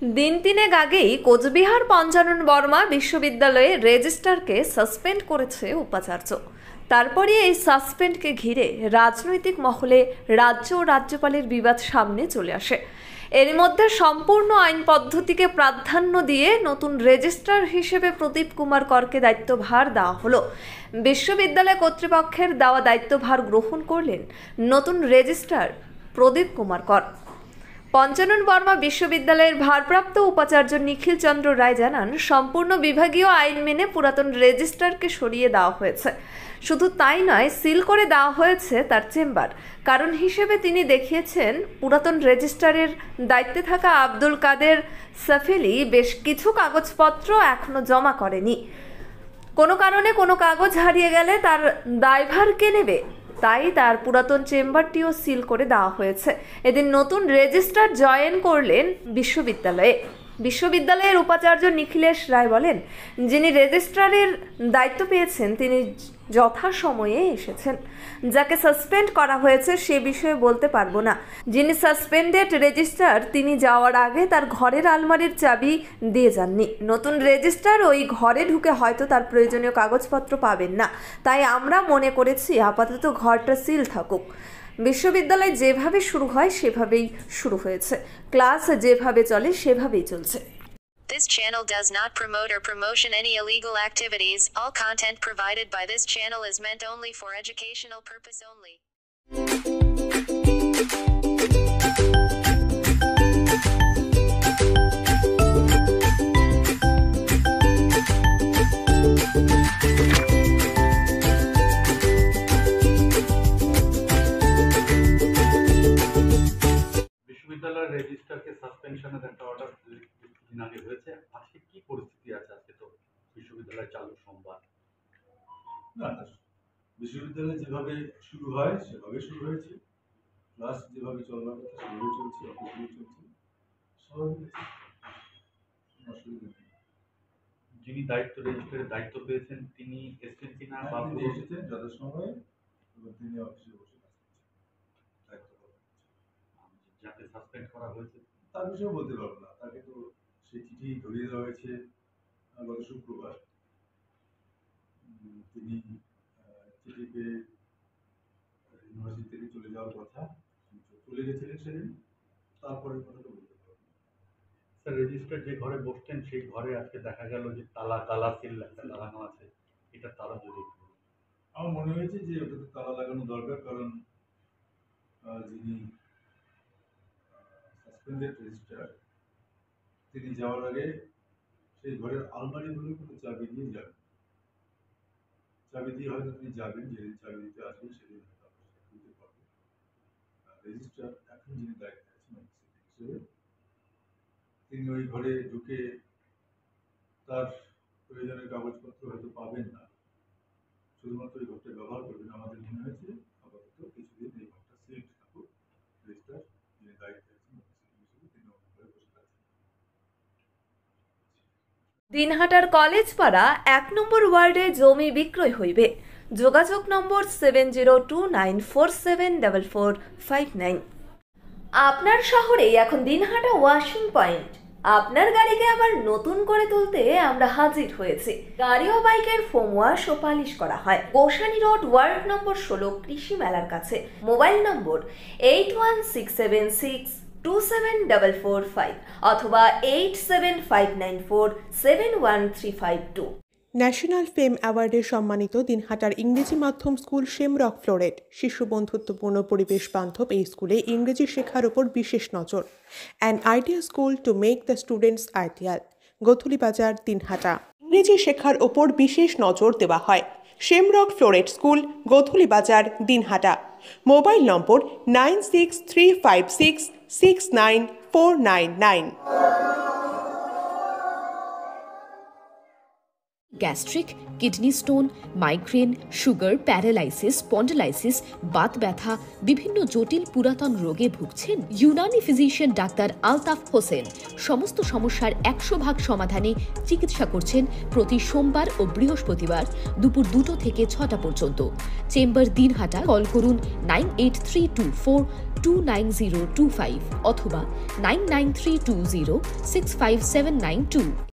দিন তিনেক আগেই কোচবিহার পঞ্চানন বর্মা বিশ্ববিদ্যালয়ে রেজিস্ট্রারকে সাসপেন্ড করেছে উপাচার্য। তারপরে এই সাসপেন্ডকে ঘিরে রাজনৈতিক মহলে রাজ্য ও রাজ্যপালের বিবাদ সামনে চলে আসে। এর মধ্যে সম্পূর্ণ আইন পদ্ধতিকে প্রাধান্য দিয়ে নতুন রেজিস্ট্রার হিসেবে প্রদীপ কুমার করকে দায়িত্বভার দেওয়া হলো। বিশ্ববিদ্যালয় কর্তৃপক্ষের দেওয়া দায়িত্বভার গ্রহণ করলেন নতুন রেজিস্ট্রার প্রদীপ কুমার কর। পঞ্চানন বর্মা বিশ্ববিদ্যালয়ের ভারপ্রাপ্ত উপাচার্য নিখিল চন্দ্র রায় জানান, সম্পূর্ণ বিভাগীয় আইন মেনে পুরাতন রেজিস্ট্রারকে সরিয়ে দেওয়া হয়েছে। শুধু তাই নয়, সিল করে দেওয়া হয়েছে তার চেম্বার। কারণ হিসেবে তিনি দেখিয়েছেন, পুরাতন রেজিস্ট্রারের দায়িত্বে থাকা আব্দুল কাদের সাফেলি বেশ কিছু কাগজপত্র এখনো জমা করেনি। কোনো কারণে কোনো কাগজ হারিয়ে গেলে তার দায়ভার কে নেবে? তাই তার পুরাতন চেম্বারটিও সিল করে দেওয়া হয়েছে। এদিন নতুন রেজিস্ট্রার জয়েন করলেন বিশ্ববিদ্যালয়ের উপাচার্য নিখিলেশ রায় বলেন, যিনি রেজিস্ট্রারের দায়িত্ব পেয়েছেন তিনি যথাসময়ে এসেছেন। যাকে সাসপেন্ড করা হয়েছে সে বিষয়ে বলতে পারবো না। যিনি সাসপেন্ডেড রেজিস্ট্রার তিনি যাওয়ার আগে তার ঘরের আলমারির চাবি দিয়ে যাননি। নতুন রেজিস্ট্রার ওই ঘরে ঢুকে হয়তো তার প্রয়োজনীয় কাগজপত্র পাবেন না। তাই আমরা মনে করেছি আপাতত ঘরটা সিল থাকুক। বিশ্ববিদ্যালয় যেভাবে শুরু হয় সেভাবেই শুরু হয়েছে, ক্লাস যেভাবে চলে সেভাবেই চলছে। This channel does not promote or promotion any illegal activities. All content provided by this channel is meant only for educational purpose only. বিশ্ববিদ্যালয়ের রেজিস্ট্রারকে সাসপেনশনের একটা অর্ডার দিন আগে হয়েছে। আজকে কি পরিস্থিতি আছে? আজকে তো বিশ্ববিদ্যালয় চালু সোমবার। না, বিশ্ববিদ্যালয় যেভাবে শুরু হয় সেভাবে শুরু হয়েছে, ক্লাস যেভাবে চলবার কথা সেভাবে চলছে, অফিসগুলো চলছে, স্বাভাবিক। যিনি রেজিস্ট্রারের দায়িত্ব পেয়েছেন তিনি এসেছেন কিনা? তিনি এসেছেন যথাসময়ে এবং তিনি অফিসে বসে কাজ করছেন, দায়িত্ব পালন করছেন। যাকে সাসপেন্ড করা হয়েছে তার বিষয়ে বলতে পারবো না। তাকে তো সেই চিঠি ধরিয়ে দেওয়া হয়েছে গত শুক্রবার। তিনি চিঠি পেয়ে ইউনিভার্সিটি থেকে চলে যাওয়ার কথা, চলে গেছিলেন সেদিন। তারপরে কথাটা বলতে পারবো না। স্যার, রেজিস্ট্রার যে ঘরে বসতেন সেই ঘরে আজকে দেখা গেল যে তালা সিল লাগানো আছে। এটা তালা যদি আমার মনে হয়েছে যে ওটাতে তালা লাগানো দরকার, কারণ যিনি সাসপেন্ডেড রেজিস্ট্রার তিনি যাওয়ার আগে সেই ঘরের আলমারিগুলো কোনো চাবি দিয়ে যাবেন। চাবি দিয়ে হয়তো তিনি যাবেন, যেদিন চাবি দিতে আসবেন সেদিন হয়তো আপনার খুলতে পারবেন। রেজিস্ট্রার এখন যিনি দায়িত্বে আছেন হিসেবে তিনি ওই ঘরে ঢুকে তার প্রয়োজনীয় কাগজপত্র হয়তো পাবেন না, শুধুমাত্র এই ঘরটা ব্যবহার করবেন। আমাদের মনে হয়েছে আপাতত কিছুদিন এই ঘরটা সিল থাকুক, রেজিস্ট্রার যিনি দায়িত্বে আছেন হিসেবে তিনি অন্য ঘরে বসে আছেন। দিনহাটার কলেজ পাড়া 1 নম্বর ওয়ার্ডে জমি বিক্রয় হইবে। যোগাযোগ নম্বর 7029474459। আপনার শহরেই এখন দিনহাটা ওয়াশিং পয়েন্ট। আপনার গাড়িকে আবার নতুন করে তুলতে আমরা হাজির হয়েছি। গাড়ি ও বাইকের ফোম ওয়াশ ও পালিশ করা হয় গোসানি রোড, ওয়ার্ড নম্বর 16, কৃষি মেলার কাছে। মোবাইল নম্বর 8167627445 অথবা 8759471352। ন্যাশনাল ফেম অ্যাওয়ার্ডে সম্মানিত দিনহাটার ইংরেজি মাধ্যম স্কুল শেমরক ফ্লোরেট। শিশু বন্ধুত্বপূর্ণ পরিবেশ বান্ধব এই স্কুলে ইংরেজি শেখার ওপর বিশেষ নজর। An ideal school to make the students ideal. Gathuli Bazar, Dinhata. ইংরেজি শেখার ওপর বিশেষ নজর দেওয়া হয়। Shamrock floret school, গথুলি Bazar, Dinhata. Mobile নম্বর 9635669499। Gastric, kidney stone, migraine, sugar, paralysis, spondylosis, Baat ব্যথা, বিভিন্ন জটিল পুরাতন রোগে ভুগছেন? ইউনানি ফিজিশিয়ান ডাক্তার আলতাফ হোসেন সমস্ত সমস্যার 100% সমাধানে চিকিৎসা করছেন প্রতি সোমবার ও বৃহস্পতিবার দুপুর 2টো থেকে 6টা পর্যন্ত। চেম্বার দিনহাটা। কল করুন 9832429025 অথবা 9932065792।